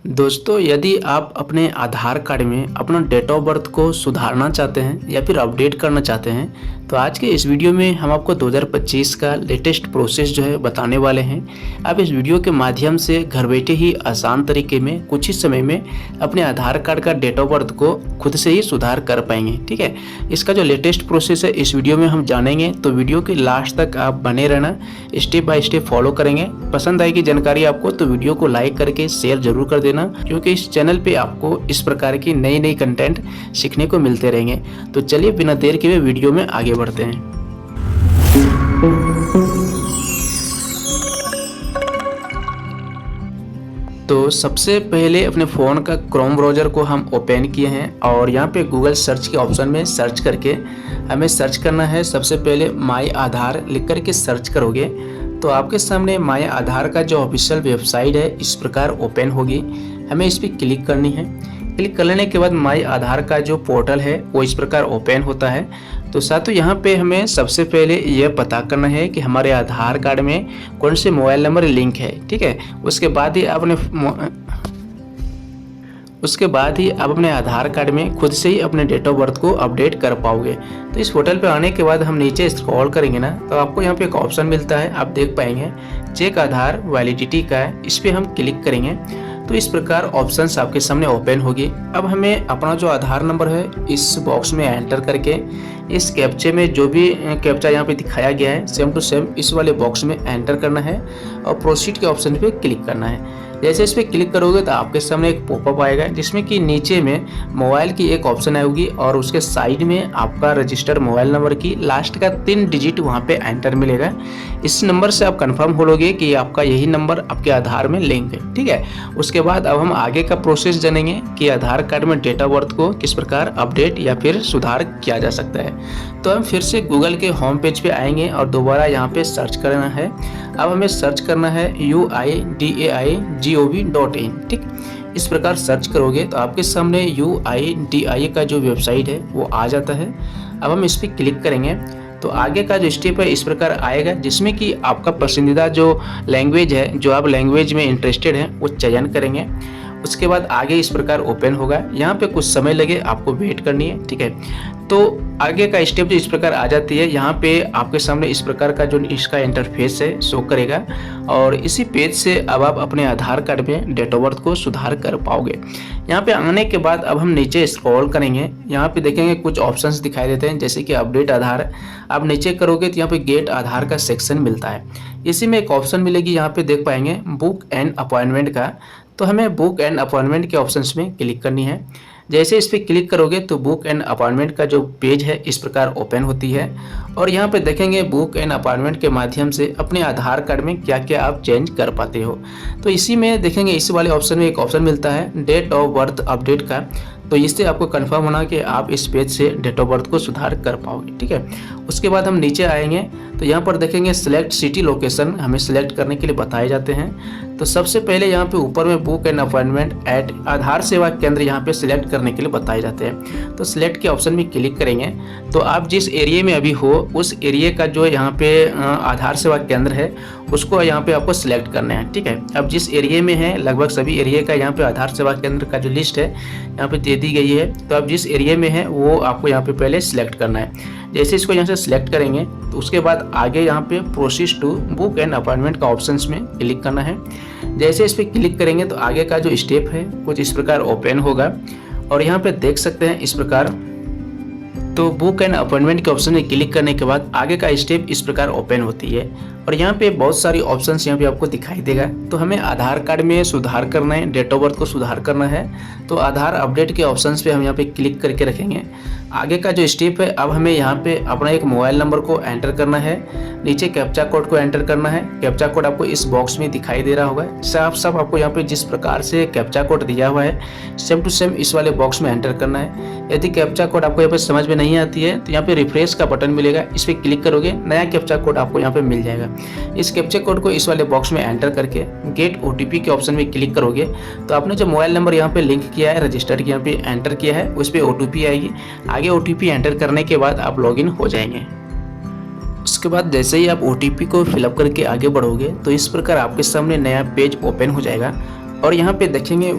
दोस्तों, यदि आप अपने आधार कार्ड में अपना डेट ऑफ बर्थ को सुधारना चाहते हैं या फिर अपडेट करना चाहते हैं, तो आज के इस वीडियो में हम आपको 2025 का लेटेस्ट प्रोसेस जो है बताने वाले हैं। आप इस वीडियो के माध्यम से घर बैठे ही आसान तरीके में कुछ ही समय में अपने आधार कार्ड का डेट ऑफ बर्थ को खुद से ही सुधार कर पाएंगे। ठीक है, इसका जो लेटेस्ट प्रोसेस है इस वीडियो में हम जानेंगे, तो वीडियो के लास्ट तक आप बने रहना, स्टेप बाय स्टेप फॉलो करेंगे। पसंद आएगी जानकारी आपको तो वीडियो को लाइक करके शेयर जरूर कर देना, क्योंकि इस चैनल पे आपको इस प्रकार की नई नई कंटेंट सीखने को मिलते रहेंगे। तो चलिए बिना देर के वीडियो में आगे बढ़ते हैं। तो सबसे पहले अपने फ़ोन का क्रोम ब्राउज़र को हम ओपन किए हैं और यहाँ पे गूगल सर्च के ऑप्शन में सर्च करके हमें सर्च करना है। सबसे पहले माई आधार लिख करके सर्च करोगे तो आपके सामने माई आधार का जो ऑफिशियल वेबसाइट है इस प्रकार ओपन होगी। हमें इस पर क्लिक करनी है। क्लिक कर लेने के बाद माई आधार का जो पोर्टल है वो इस प्रकार ओपन होता है। तो साथियों, यहाँ पे हमें सबसे पहले यह पता करना है कि हमारे आधार कार्ड में कौन से मोबाइल नंबर लिंक है। ठीक है, उसके बाद ही आप अपने आधार कार्ड में खुद से ही अपने डेट ऑफ बर्थ को अपडेट कर पाओगे। तो इस पोर्टल पे आने के बाद हम नीचे स्क्रॉल करेंगे ना, तो आपको यहाँ पे एक ऑप्शन मिलता है, आप देख पाएंगे चेक आधार वैलिडिटी का है। इस पर हम क्लिक करेंगे तो इस प्रकार ऑप्शंस आपके सामने ओपन होगी। अब हमें अपना जो आधार नंबर है इस बॉक्स में एंटर करके इस कैप्चे में जो भी कैप्चा यहाँ पे दिखाया गया है सेम टू सेम इस वाले बॉक्स में एंटर करना है और प्रोसीड के ऑप्शन पे क्लिक करना है। जैसे इस पर क्लिक करोगे तो आपके सामने एक पॉपअप आएगा जिसमें कि नीचे में मोबाइल की एक ऑप्शन आएगी और उसके साइड में आपका रजिस्टर्ड मोबाइल नंबर की लास्ट का 3 डिजिट वहाँ पे एंटर मिलेगा। इस नंबर से आप कंफर्म हो लोगे कि आपका यही नंबर आपके आधार में लिंक है। ठीक है, उसके बाद अब हम आगे का प्रोसेस जानेंगे कि आधार कार्ड में डेट ऑफ बर्थ को किस प्रकार अपडेट या फिर सुधार किया जा सकता है। तो हम फिर से गूगल के होम पेज पे आएंगे और दोबारा यहाँ पे सर्च करना है। अब हमें सर्च करना है UIDAI.gov.in। ठीक, इस प्रकार सर्च करोगे तो आपके सामने UIDAI का जो वेबसाइट है वो आ जाता है। अब हम इस पर क्लिक करेंगे तो आगे का जो स्टेप है इस प्रकार आएगा, जिसमें कि आपका पसंदीदा जो लैंग्वेज है, जो आप लैंग्वेज में इंटरेस्टेड हैं वो चयन करेंगे। उसके बाद आगे इस प्रकार ओपन होगा। यहाँ पे कुछ समय लगे, आपको वेट करनी है। ठीक है, तो आगे का स्टेप जो इस प्रकार आ जाती है, यहाँ पे आपके सामने इस प्रकार का जो इसका इंटरफेस है शो करेगा और इसी पेज से अब आप अपने आधार कार्ड में डेट ऑफ बर्थ को सुधार कर पाओगे। यहाँ पे आने के बाद अब हम नीचे स्क्रॉल करेंगे। यहाँ पे देखेंगे कुछ ऑप्शंस दिखाई देते हैं, जैसे कि अपडेट आधार। आप नीचे करोगे तो यहाँ पे गेट आधार का सेक्शन मिलता है। इसी में एक ऑप्शन मिलेगी, यहाँ पे देख पाएंगे बुक एंड अपॉइंटमेंट का। तो हमें बुक एंड अपॉइंटमेंट के ऑप्शंस में क्लिक करनी है। जैसे इस पर क्लिक करोगे तो बुक एंड अपॉइंटमेंट का जो पेज है इस प्रकार ओपन होती है और यहाँ पे देखेंगे बुक एंड अपॉइंटमेंट के माध्यम से अपने आधार कार्ड में क्या क्या आप चेंज कर पाते हो। तो इसी में देखेंगे इस वाले ऑप्शन में एक ऑप्शन मिलता है डेट ऑफ बर्थ अपडेट का। तो इससे आपको कंफर्म होना कि आप इस पेज से डेट ऑफ बर्थ को सुधार कर पाओगे। ठीक है, उसके बाद हम नीचे आएंगे तो यहाँ पर देखेंगे सिलेक्ट सिटी लोकेशन हमें सिलेक्ट करने के लिए बताए जाते हैं। तो सबसे पहले यहाँ पे ऊपर में बुक एंड अपॉइंटमेंट एट आधार सेवा केंद्र यहाँ पे सिलेक्ट करने के लिए बताए जाते हैं। तो सिलेक्ट के ऑप्शन में क्लिक करेंगे तो आप जिस एरिया में अभी हो उस एरिया का जो यहाँ पे आधार सेवा केंद्र है उसको यहाँ पे आपको सिलेक्ट करना है। ठीक है, अब जिस एरिया में है लगभग सभी एरिया का यहाँ पे आधार सेवा केंद्र का जो लिस्ट है यहाँ पे दे दी गई है। तो आप जिस एरिया में है वो आपको यहाँ पे पहले सिलेक्ट करना है। जैसे इसको यहाँ से सिलेक्ट करेंगे तो उसके बाद आगे यहाँ पे proceed to book and appointment का ऑप्शंस में क्लिक करना है। जैसे इस पर क्लिक करेंगे तो आगे का जो स्टेप है कुछ इस प्रकार ओपन होगा और यहाँ पे देख सकते हैं इस प्रकार। तो बुक एंड अपॉइंटमेंट के ऑप्शन में क्लिक करने के बाद आगे का स्टेप इस प्रकार ओपन होती है और यहाँ पे बहुत सारी ऑप्शंस यहाँ पे आपको दिखाई देगा। तो हमें आधार कार्ड में सुधार करना है, डेट ऑफ बर्थ को सुधार करना है, तो आधार अपडेट के ऑप्शंस पे हम यहाँ पे क्लिक करके रखेंगे। आगे का जो स्टेप है अब हमें यहाँ पे अपना एक मोबाइल नंबर को एंटर करना है, नीचे कैप्चा कोड को एंटर करना है। कैप्चा कोड आपको इस बॉक्स में दिखाई दे रहा होगा। सब आपको यहाँ पे जिस प्रकार से कैप्चा कोड दिया हुआ है सेम टू सेम इस वाले बॉक्स में एंटर करना है। यदि कैप्चा कोड आपको यहाँ पे समझ में नहीं आती है तो यहाँ पे रिफ्रेश का बटन मिलेगा, इस पर क्लिक करोगे नया कैप्चा कोड आपको यहाँ पे मिल जाएगा। इस कैप्चा कोड को इस वाले बॉक्स में एंटर करके गेट OTP के ऑप्शन में क्लिक करोगे तो आपने जो मोबाइल नंबर यहाँ पे लिंक किया है, रजिस्टर्ड यहाँ पे एंटर किया है, उस पर OTP आएगी। आगे OTP एंटर करने के बाद आप लॉगिन हो जाएंगे। उसके बाद जैसे ही आप OTP को फिलअप करके आगे बढ़ोगे तो इस प्रकार आपके सामने नया पेज ओपन हो जाएगा और यहाँ पे देखेंगे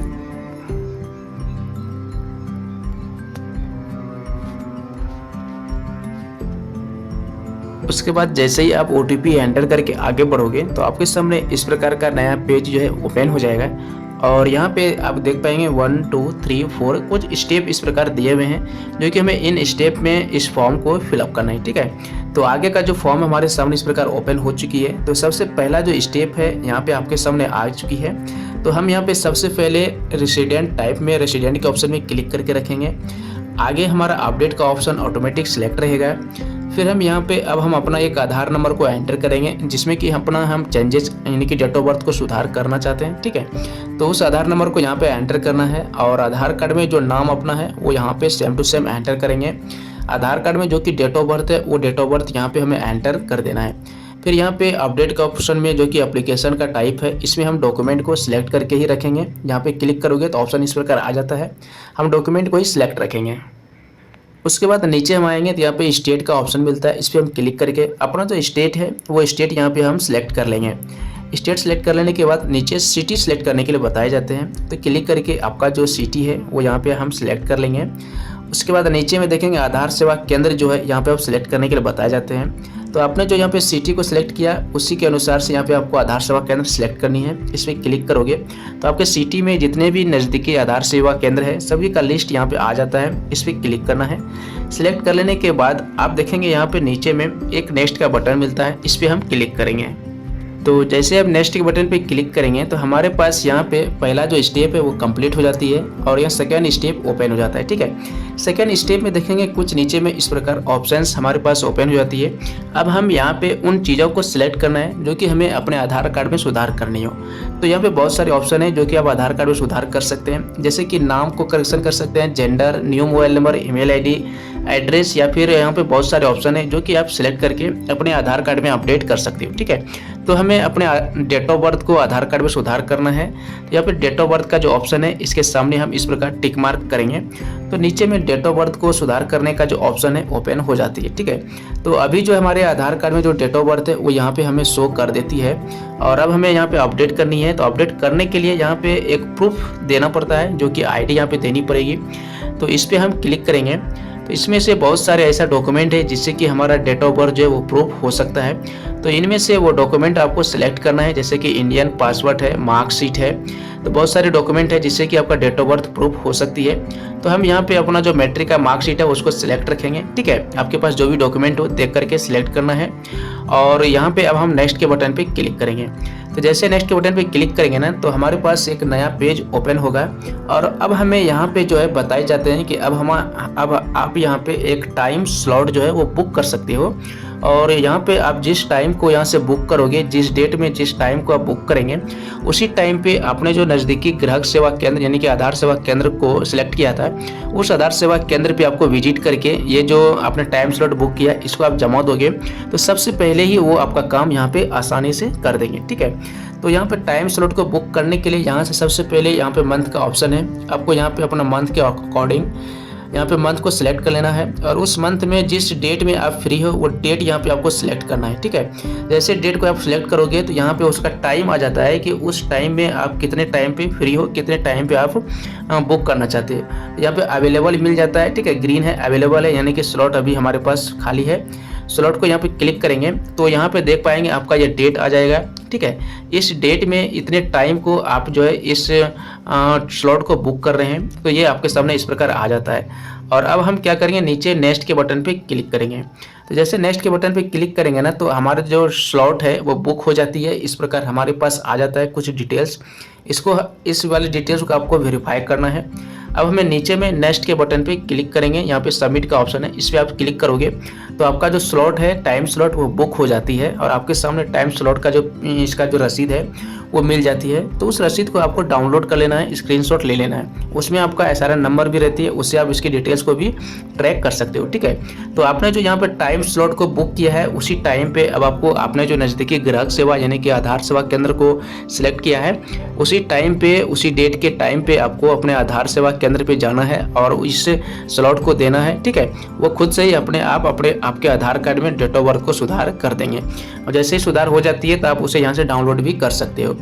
उसके बाद जैसे ही आप OTP एंटर करके आगे बढ़ोगे तो आपके सामने इस प्रकार का नया पेज जो है ओपन हो जाएगा। और यहाँ पे आप देख पाएंगे 1 2 3 4 कुछ स्टेप इस प्रकार दिए हुए हैं जो कि हमें इन स्टेप में इस फॉर्म को फिलअप करना है, ठीक है। तो आगे का जो फॉर्म हमारे सामने इस प्रकार ओपन हो चुकी है। तो सबसे पहला जो स्टेप है यहाँ पे आपके सामने आ चुकी है। तो हम यहाँ पे सबसे पहले रेसिडेंट टाइप में रेसिडेंट के ऑप्शन में क्लिक करके रखेंगे। आगे हमारा अपडेट का ऑप्शन ऑटोमेटिक सिलेक्ट रहेगा। फिर हम यहाँ पे अब हम अपना एक आधार नंबर को एंटर करेंगे जिसमें कि हम चेंजेस यानी कि डेट ऑफ बर्थ को सुधार करना चाहते हैं, ठीक है। तो उस आधार नंबर को यहाँ पे एंटर करना है और आधार कार्ड में जो नाम अपना है वो यहाँ पे सेम टू सेम एंटर करेंगे। आधार कार्ड में जो कि डेट ऑफ बर्थ है वो डेट ऑफ बर्थ यहाँ पे हमें एंटर कर देना है। फिर यहाँ पे अपडेट का ऑप्शन में जो कि एप्लीकेशन का टाइप है इसमें हम डॉक्यूमेंट को सिलेक्ट करके ही रखेंगे। यहाँ पे क्लिक करोगे तो ऑप्शन इस प्रकार आ जाता है, हम डॉक्यूमेंट को ही सिलेक्ट रखेंगे। उसके बाद नीचे हम आएंगे तो यहाँ पे स्टेट का ऑप्शन मिलता है, इस पर हम क्लिक करके अपना जो स्टेट है वो स्टेट यहाँ पे हम सिलेक्ट कर लेंगे। स्टेट सेलेक्ट कर लेने के बाद नीचे सिटी सेलेक्ट करने के लिए बताए जाते हैं, तो क्लिक करके आपका जो सिटी है वो यहाँ पे हम सिलेक्ट कर लेंगे। उसके बाद नीचे में देखेंगे आधार सेवा केंद्र जो है यहाँ पे आप सिलेक्ट करने के लिए बताए जाते हैं। तो आपने जो यहाँ पे सिटी को सिलेक्ट किया उसी के अनुसार से यहाँ पे आपको आधार सेवा केंद्र सिलेक्ट करनी है। इस पर क्लिक करोगे तो आपके सिटी में जितने भी नज़दीकी आधार सेवा केंद्र है सभी का लिस्ट यहाँ पे आ जाता है। इस पर क्लिक करना है। सिलेक्ट कर लेने के बाद आप देखेंगे यहाँ पे नीचे में एक नेक्स्ट का बटन मिलता है, इस पर हम क्लिक करेंगे। तो जैसे आप नेक्स्ट के बटन पे क्लिक करेंगे तो हमारे पास यहाँ पे पहला जो स्टेप है वो कंप्लीट हो जाती है और यहाँ सेकंड स्टेप ओपन हो जाता है, ठीक है। सेकंड स्टेप में देखेंगे कुछ नीचे में इस प्रकार ऑप्शंस हमारे पास ओपन हो जाती है। अब हम यहाँ पे उन चीज़ों को सिलेक्ट करना है जो कि हमें अपने आधार कार्ड में सुधार करनी हो। तो यहाँ पे बहुत सारे ऑप्शन है जो कि आप आधार कार्ड में सुधार कर सकते हैं, जैसे कि नाम को करेक्शन कर सकते हैं, gender, new mobile number, email ID, address, या फिर यहाँ पे बहुत सारे ऑप्शन है जो कि आप सिलेक्ट करके अपने आधार कार्ड में अपडेट कर सकते हो, ठीक है। तो हमें अपने डेट ऑफ बर्थ को आधार कार्ड में सुधार करना है। तो यहाँ पे डेट ऑफ बर्थ का जो ऑप्शन है इसके सामने हम इस प्रकार टिक मार्क करेंगे तो नीचे में डेट ऑफ बर्थ को सुधार करने का जो ऑप्शन है ओपन हो जाती है, ठीक है। तो अभी जो हमारे आधार कार्ड में जो डेट ऑफ बर्थ है वो यहाँ पे हमें शो कर देती है और अब हमें यहाँ पे अपडेट करनी है। तो अपडेट करने के लिए यहाँ पे एक प्रूफ देना पड़ता है जो कि ID यहाँ पे देनी पड़ेगी। तो इस पर हम क्लिक करेंगे तो इसमें से बहुत सारे ऐसा डॉक्यूमेंट है जिससे कि हमारा डेट ऑफ बर्थ जो है वो प्रूफ हो सकता है। तो इनमें से वो डॉक्यूमेंट आपको सिलेक्ट करना है, जैसे कि इंडियन पासपोर्ट है, मार्कशीट है। तो बहुत सारे डॉक्यूमेंट है जिससे कि आपका डेट ऑफ बर्थ प्रूफ हो सकती है। तो हम यहाँ पे अपना जो मैट्रिक का मार्कशीट है उसको सिलेक्ट रखेंगे, ठीक है। आपके पास जो भी डॉक्यूमेंट हो देख करके सिलेक्ट करना है और यहाँ पे अब हम नेक्स्ट के बटन पे क्लिक करेंगे। तो जैसे नेक्स्ट के बटन पे क्लिक करेंगे ना तो हमारे पास एक नया पेज ओपन होगा और अब हमें यहाँ पे जो है बताए जाते हैं कि अब आप यहाँ पे एक टाइम स्लॉट जो है वो बुक कर सकते हो। और यहाँ पे आप जिस टाइम को यहाँ से बुक करोगे, जिस डेट में जिस टाइम को आप बुक करेंगे उसी टाइम पे आपने जो नज़दीकी ग्राहक सेवा केंद्र यानी कि आधार सेवा केंद्र को सिलेक्ट किया था उस आधार सेवा केंद्र पे आपको विजिट करके ये जो आपने टाइम स्लॉट बुक किया इसको आप जमा दोगे तो सबसे पहले ही वो आपका काम यहाँ पे आसानी से कर देंगे, ठीक है। तो यहाँ पे टाइम स्लॉट को बुक करने के लिए यहाँ से सबसे पहले यहाँ पे मंथ का ऑप्शन है। आपको यहाँ पे अपना मंथ के अकॉर्डिंग यहाँ पे मंथ को सिलेक्ट कर लेना है और उस मंथ में जिस डेट में आप फ्री हो वो डेट यहाँ पे आपको सिलेक्ट करना है, ठीक है। जैसे डेट को आप सिलेक्ट करोगे तो यहाँ पे उसका टाइम आ जाता है कि उस टाइम में आप कितने टाइम पे फ्री हो, कितने टाइम पे आप बुक करना चाहते हैं। यहाँ पे अवेलेबल मिल जाता है, ठीक है, ग्रीन है अवेलेबल है यानी कि स्लॉट अभी हमारे पास खाली है। स्लॉट को यहाँ पे क्लिक करेंगे तो यहाँ पे देख पाएंगे आपका ये डेट आ जाएगा, ठीक है। इस डेट में इतने टाइम को आप जो है इस स्लॉट को बुक कर रहे हैं तो ये आपके सामने इस प्रकार आ जाता है। और अब हम क्या करेंगे, नीचे नेक्स्ट के बटन पे क्लिक करेंगे। तो जैसे नेक्स्ट के बटन पे क्लिक करेंगे ना तो हमारा जो स्लॉट है वो बुक हो जाती है। इस प्रकार हमारे पास आ जाता है कुछ डिटेल्स, इस वाले डिटेल्स को आपको वेरीफाई करना है। अब हमें नीचे में नेक्स्ट के बटन पे क्लिक करेंगे, यहाँ पे सबमिट का ऑप्शन है, इस पर आप क्लिक करोगे तो आपका जो स्लॉट है टाइम स्लॉट वो बुक हो जाती है और आपके सामने टाइम स्लॉट का इसका जो रसीद है वो मिल जाती है। तो उस रसीद को आपको डाउनलोड कर लेना है, स्क्रीनशॉट ले लेना है। उसमें आपका SRN नंबर भी रहती है, उससे आप इसकी डिटेल्स को भी ट्रैक कर सकते हो, ठीक है। तो आपने जो यहाँ पर टाइम स्लॉट को बुक किया है उसी टाइम पे अब आपको आपने जो नज़दीकी ग्राहक सेवा यानी कि आधार सेवा केंद्र को सिलेक्ट किया है उसी टाइम पे उसी डेट के टाइम पे आपको अपने आधार सेवा केंद्र पे जाना है और इस स्लॉट को देना है, ठीक है। वो खुद से ही अपने आप आपके आधार कार्ड में डेट ऑफ बर्थ को सुधार कर देंगे और जैसे ही सुधार हो जाती है तो आप उसे यहाँ से डाउनलोड भी कर सकते हो।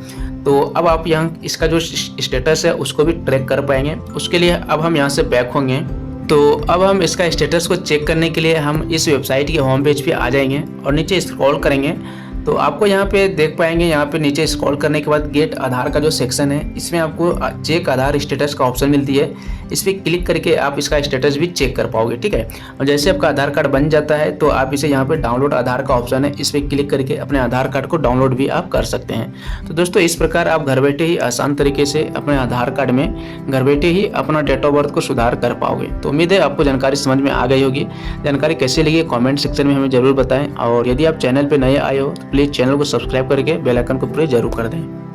तो अब आप यहाँ इसका जो स्टेटस है उसको भी ट्रैक कर पाएंगे। उसके लिए अब हम यहाँ से बैक होंगे। तो अब हम इसका स्टेटस को चेक करने के लिए हम इस वेबसाइट के होम पेज पे आ जाएंगे और नीचे स्क्रॉल करेंगे तो आपको यहाँ पे देख पाएंगे, यहाँ पे नीचे स्क्रॉल करने के बाद गेट आधार का जो सेक्शन है इसमें आपको चेक आधार स्टेटस का ऑप्शन मिलती है। इस पर क्लिक करके आप इसका स्टेटस भी चेक कर पाओगे, ठीक है। और जैसे आपका आधार कार्ड बन जाता है तो आप इसे यहाँ पे डाउनलोड आधार का ऑप्शन है, इस पर क्लिक करके अपने आधार कार्ड को डाउनलोड भी आप कर सकते हैं। तो दोस्तों इस प्रकार आप घर बैठे ही आसान तरीके से अपने आधार कार्ड में घर बैठे ही अपना डेट ऑफ बर्थ को सुधार कर पाओगे। तो उम्मीद है आपको जानकारी समझ में आ गई होगी। जानकारी कैसी लगी कमेंट सेक्शन में हमें जरूर बताएं और यदि आप चैनल पर नए आए हो तो प्लीज़ चैनल को सब्सक्राइब करके बेल आइकन को प्रेस जरूर कर दें।